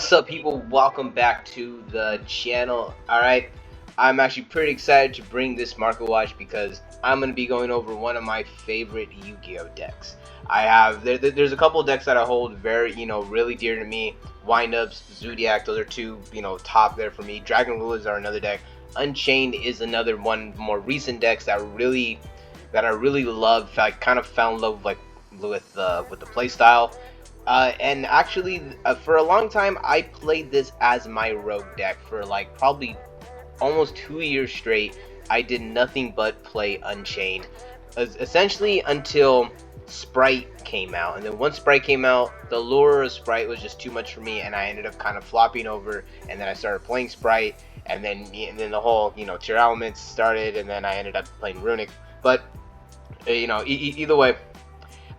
What's up, people? Welcome back to the channel. Alright, I'm actually pretty excited to bring this market watch because I'm going to be going over one of my favorite Yu-Gi-Oh decks. I have there's a couple decks that I hold very, really dear to me. Windups, Zodiac, those are two, top there for me. Dragon Rulers are another deck. Unchained is another one, more recent decks that I really love. I kind of fell in love with the play style. And actually, for a long time, I played this as my rogue deck for like probably almost 2 years straight. I did nothing but play Unchained, essentially until Sprite came out. And then once Sprite came out, the lure of Sprite was just too much for me, and I ended up kind of flopping over. And then I started playing Sprite, and then the whole tier elements started, and then I ended up playing Runic. But either way,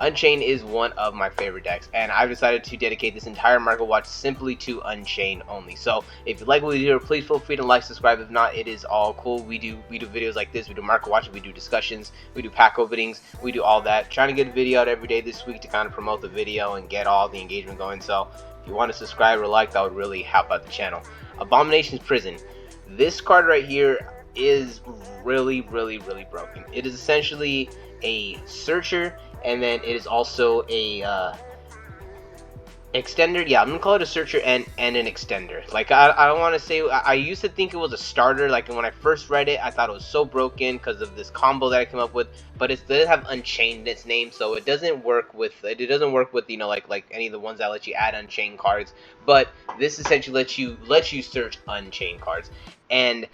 Unchained is one of my favorite decks, and I've decided to dedicate this entire market watch simply to Unchained only. So if you like what we do, please feel free to like, subscribe. If not, it is all cool. We do videos like this. We do market watches, we do discussions, we do pack openings, we do all that. Trying to get a video out every day this week to kind of promote the video and get all the engagement going. So if you want to subscribe or like, that would really help out the channel. Abomination's Prison. This card right here is really broken. It is essentially a searcher, and then it is also a extender. Yeah, I'm gonna call it a searcher and an extender. Like, I don't want to say, I used to think it was a starter. Like, when I first read it, I thought it was so broken because of this combo that I came up with, but it does have Unchained in its name, so it doesn't work with like any of the ones that let you add Unchained cards. But this essentially lets you search Unchained cards. And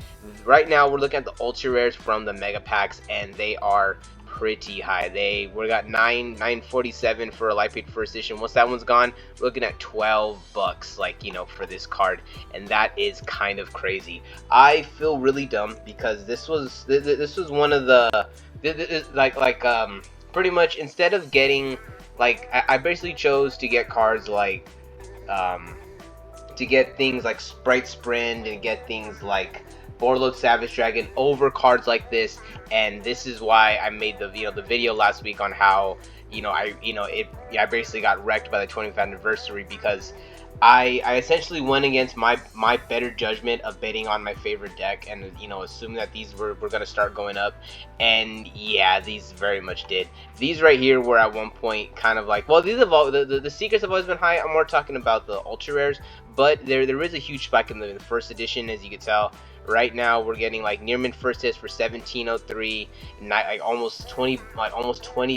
right now we're looking at the ultra rares from the mega packs, and they are pretty high. We got 947 for a Life Paid first edition. Once that one's gone, we're looking at $12, like, for this card, and that is kind of crazy. I feel really dumb because this was one of the pretty much, instead of getting, like, I basically chose to get cards like to get things like Sprite Sprint and get things like Warlord Savage Dragon over cards like this. And this is why I made the video last week on how I basically got wrecked by the 25th anniversary, because I essentially went against my better judgment of betting on my favorite deck, and assuming that these were going to start going up. And yeah, these very much did. These right here were at one point kind of like, well, these have all the secrets have always been high. I'm more talking about the ultra rares, but there is a huge spike in the first edition, as you can tell. Right now we're getting like near mint first hits for 1703, like almost 20,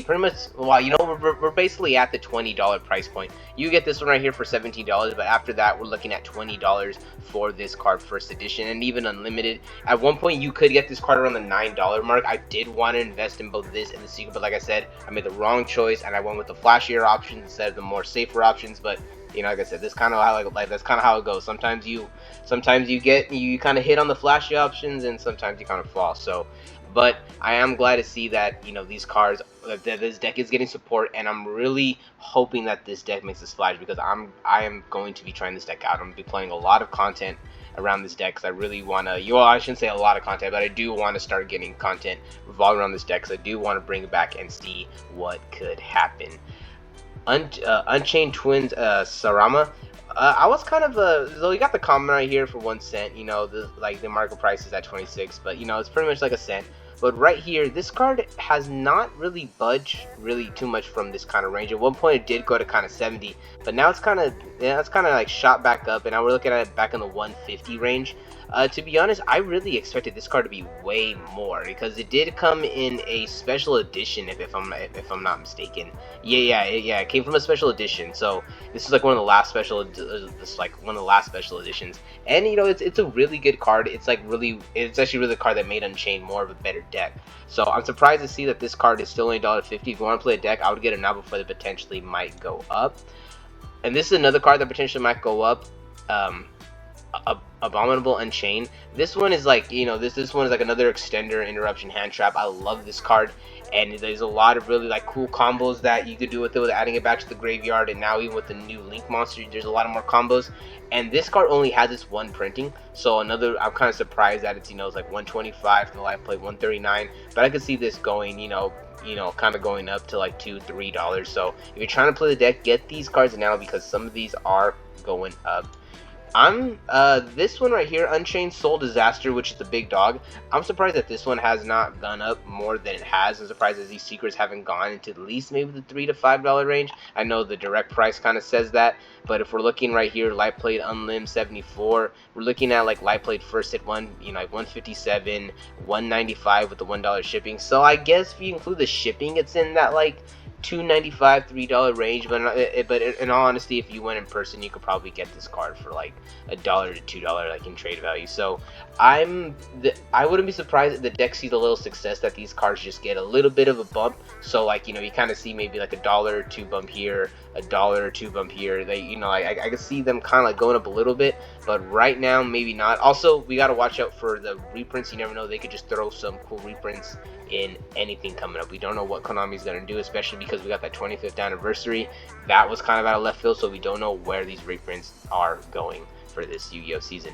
pretty much. Well, we're basically at the $20 price point. You get this one right here for $17, but after that we're looking at $20 for this card first edition, and even unlimited. At one point you could get this card around the $9 mark. I did want to invest in both this and the secret, but like I said, I made the wrong choice, and I went with the flashier options instead of the more safer options. But like I said, this kind of how that's kind of how it goes. Sometimes you kind of hit on the flashy options, and sometimes you kind of fall. So, but I am glad to see that these cards, that this deck is getting support, and I'm really hoping that this deck makes a splash, because I am going to be trying this deck out. I'm going to be playing a lot of content around this deck, because I really want to, I shouldn't say a lot of content, but I do want to start getting content revolving around this deck, because I do want to bring it back and see what could happen. Unchained Twins Sarama. I was kind of so you got the comment right here for 1 cent. The market price is at 26, but it's pretty much like a cent. But right here, this card has not really budged really too much from this kind of range. At one point, it did go to kind of 70, but now it's kind of like shot back up, and now we're looking at it back in the 150 range. To be honest, I really expected this card to be way more, because it did come in a special edition, if I'm not mistaken. Yeah, it came from a special edition. So this is like one of the last special editions, and it's a really good card. It's actually really a card that made Unchained more of a better deck. So I'm surprised to see that this card is still only $1.50. If you want to play a deck, I would get it now before they potentially might go up. And this is another card that potentially might go up. Abominable Unchained. This one is like, this one is like another extender interruption hand trap. I love this card, and there's a lot of really cool combos that you could do with it, with adding it back to the graveyard. And now even with the new Link monster, there's a lot of more combos. And this card only has its one printing, so I'm kind of surprised that it's it's like 125 to the life play 139. But I could see this going kind of going up to like $2-3. So if you're trying to play the deck, get these cards now, because some of these are going up. I'm this one right here, Unchained Soul Disaster, which is the big dog. I'm surprised that this one has not gone up more than it has. I'm surprised that these secrets haven't gone into at least maybe the $3 to $5 range. I know the direct price kind of says that, but if we're looking right here, light plate unlim 74, we're looking at like light plate first hit one, you know, like 157, 195 with the $1 shipping. So I guess if you include the shipping, it's in that like $2.95, $3 range. But in all honesty, if you went in person, you could probably get this card for like $1 to $2 like in trade value. So I wouldn't be surprised if the deck sees a little success, that these cards just get a little bit of a bump. So like, you know, you kind of see maybe like $1 or $2 bump here, $1 or $2 bump here. They, you know, I can see them kind of like going up a little bit, but right now maybe not. Also, we got to watch out for the reprints. You never know, they could just throw some cool reprints in anything coming up. We don't know what Konami's going to do, especially because we got that 25th anniversary. That was kind of out of left field, so we don't know where these reprints are going for this Yu-Gi-Oh season.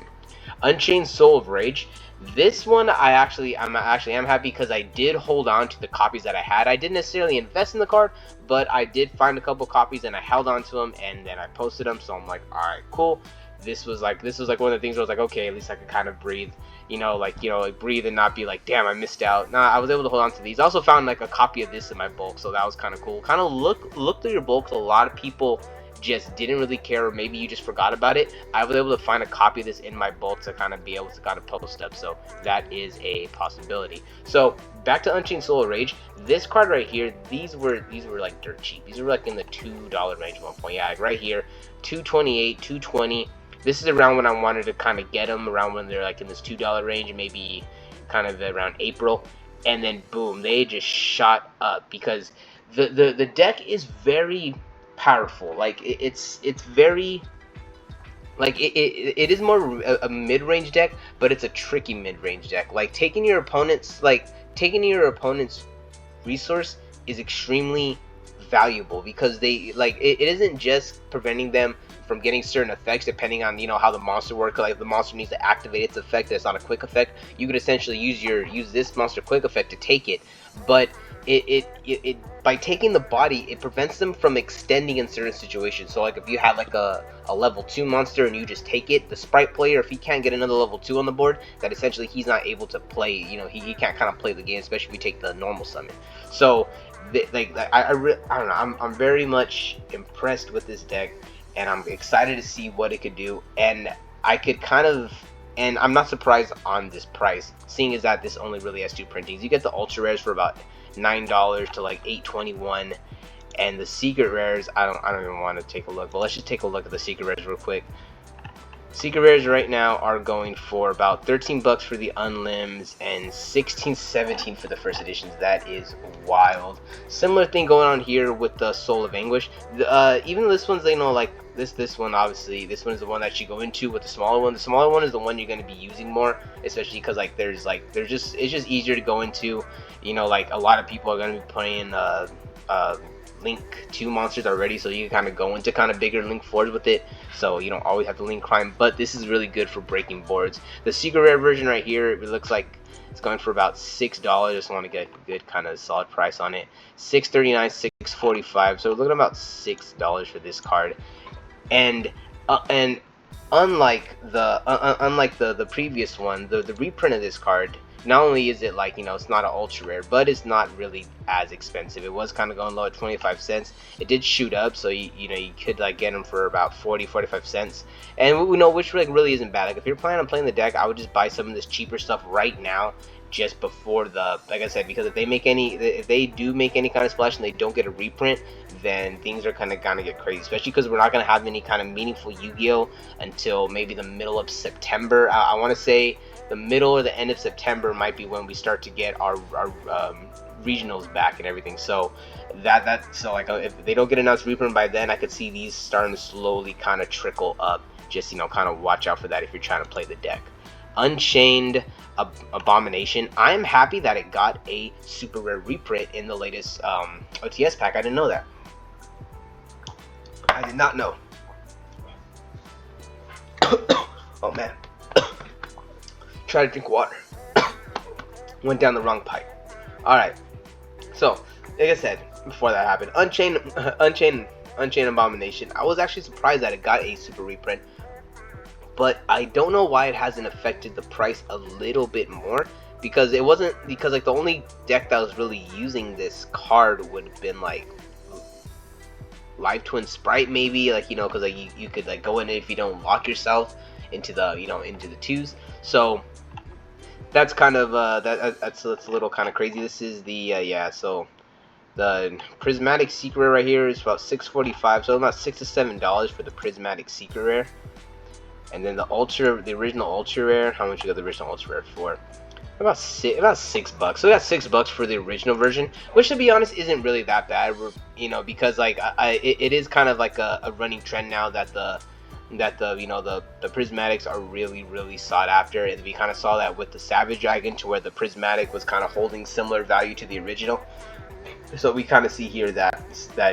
Unchained Soul of Rage. This one I'm happy because I did hold on to the copies that I had. I didn't necessarily invest in the card, but I did find a couple copies and I held on to them, and then I posted them. So I'm like, all right, cool. This was like one of the things where I was like, okay, at least I could kind of breathe, like breathe and not be like, damn, I missed out. Nah, I was able to hold on to these. I also found like a copy of this in my bulk, so that was kind of cool. Kind of look through your bulk. A lot of people just didn't really care, or maybe you just forgot about it. I was able to find a copy of this in my bulk to kind of be able to kind of post up, so that is a possibility. So back to Unchained Soul of Rage. This card right here, these were like dirt cheap. These were like in the $2 range at one point. Yeah, like right here, 228, 220. This is around when I wanted to kind of get them, around when they're like in this $2 range, maybe kind of around April, and then boom, they just shot up because the deck is very powerful. Like it's very, like it is more a mid-range deck, but it's a tricky mid-range deck. Like taking your opponent's resource is extremely valuable, because they like it isn't just preventing them from getting certain effects depending on how the monster works. Like if the monster needs to activate its effect that's not a quick effect, you could essentially use this monster quick effect to take it, but it by taking the body, it prevents them from extending in certain situations. So like if you have like a level 2 monster and you just take it, the sprite player, if he can't get another level 2 on the board, that essentially he's not able to play, he can't kind of play the game, especially if you take the normal summon. So I don't know, I'm very much impressed with this deck, and I'm excited to see what it could do. And I'm not surprised on this price, seeing as that this only really has 2 printings. You get the ultra rares for about $9 to like $8.21, and the secret rares, I don't even want to take a look, but let's just take a look at the secret rares real quick. Secret rares right now are going for about $13 for the unlims and $16-17 for the first editions. That is wild. Similar thing going on here with the Soul of Anguish. Even this one's, like this one, obviously this one is the one that you go into with the smaller one. The smaller one is the one you're going to be using more, especially because it's just easier to go into. Like a lot of people are going to be playing Link 2 monsters already, so you can kind of go into kind of bigger Link 4s with it, so you don't always have to Link climb. But this is really good for breaking boards. The secret rare version right here, it looks like it's going for about $6. Just want to get a good kind of solid price on it. $6.39, $6.45, so we're looking at about $6 for this card. And unlike the previous one, the reprint of this card, not only is it it's not an ultra rare, but it's not really as expensive. It was kind of going low at 25 cents. It did shoot up, so you could get them for about 40-45 cents, and which really isn't bad. Like if you're planning on playing the deck, I would just buy some of this cheaper stuff right now, just before like I said, because if they do make any kind of splash and they don't get a reprint, then things are gonna get crazy, especially because we're not gonna have any kind of meaningful Yu-Gi-Oh until maybe the middle of September. I want to say the middle or the end of September might be when we start to get our regionals back and everything. So if they don't get announced reprint by then, I could see these starting to slowly kind of trickle up. Just kind of watch out for that if you're trying to play the deck. Unchained Abomination. I'm happy that it got a super rare reprint in the latest OTS pack. I didn't know that. I did not know. Oh man. Try to drink water. Went down the wrong pipe. Alright. So, like I said, before that happened, Unchained Abomination. I was actually surprised that it got a super reprint. but I don't know why it hasn't affected the price a little bit more, because it wasn't, because like the only deck that was really using this card would have been like Live Twin Sprite, maybe, like, you know, because like you could like go in it if you don't lock yourself into the, you know, into the twos. So that's kind of that's a little kind of crazy. This is the yeah, so the prismatic secret rare right here is about $6.45, so about $6 to $7 for the prismatic secret rare. And then the original ultra rare, how much you got the original ultra rare for? About $6. So we got $6 for the original version, which, to be honest, isn't really that bad. You know, because like it is kind of like a running trend now that the you know, the prismatics are really sought after, and we kind of saw that with the Savage Dragon, to where the prismatic was kind of holding similar value to the original. So we kind of see here that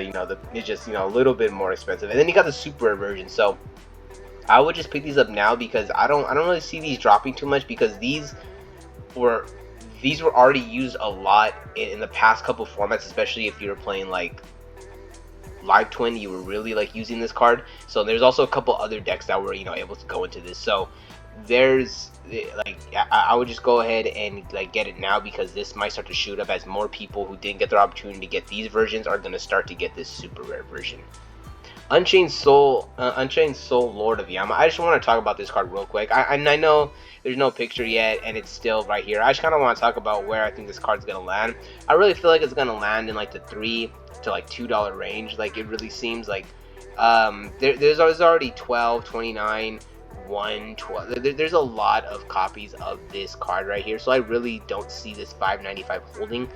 you know, it's just, you know, a little bit more expensive. And then you got the super rare version. So I would just pick these up now, because I don't really see these dropping too much, because these were already used a lot in the past couple formats, especially if you were playing like Live Twin, you were really like using this card. So there's also a couple other decks that were, you know, able to go into this. So there's like, I would just go ahead and like get it now, because this might start to shoot up as more people who didn't get their opportunity to get these versions are going to start to get this super rare version. Unchained Soul Lord of Yama. I just want to talk about this card real quick. I know there's no picture yet, and it's still right here. I just kind of want to talk about where I think this card's gonna land. I really feel like it's gonna land in like the $3 to like $2 range. Like, it really seems like there's already 12, 29, 1, 12. There's a lot of copies of this card right here, so I really don't see this $5.95 holding.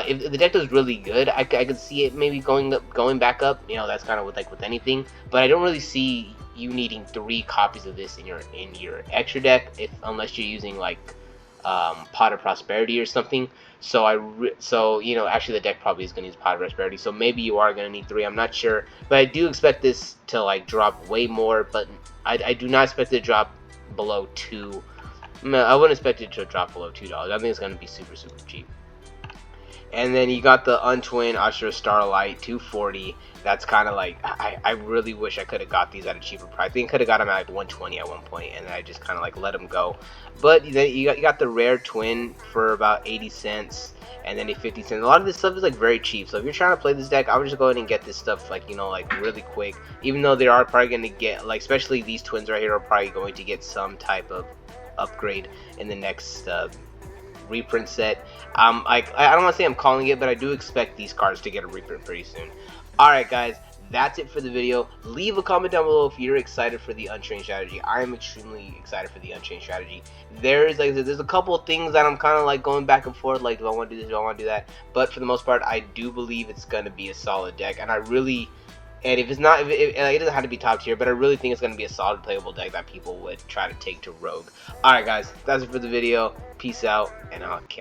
If the deck does really good, I could see it maybe going back up. You know, that's kind of with anything. But I don't really see you needing 3 copies of this in your extra deck, unless you're using like Pot of Prosperity or something. So you know, actually the deck probably is going to use Pot of Prosperity. So maybe you are going to need 3. I'm not sure, but I do expect this to like drop way more. But I do not expect it to drop below 2. No, I wouldn't expect it to drop below $2. I think it's going to be super cheap. And then you got the Untwin Ashura Starlight 240. That's kind of like, I really wish I could have got these at a cheaper price. I think I could have got them at like 120 at one point, and I just kind of like let them go. But then you got the rare twin for about 80 cents, and then a 50 cents. A lot of this stuff is like very cheap. So if you're trying to play this deck, I would just go ahead and get this stuff, like, you know, like really quick. Even though they are probably going to get, like, especially these twins right here are probably going to get some type of upgrade in the next reprint set. I don't want to say I'm calling it, but I do expect these cards to get a reprint pretty soon. Alright guys, that's it for the video. Leave a comment down below if you're excited for the Unchained strategy. I am extremely excited for the Unchained strategy. There's a couple of things that I'm kind of like going back and forth, like, do I want to do this, do I want to do that? But for the most part, I do believe it's going to be a solid deck, and if it's not, it doesn't have to be top tier, but I really think it's going to be a solid playable deck that people would try to take to Rogue. Alright guys, that's it for the video. Peace out, and I'll catch you.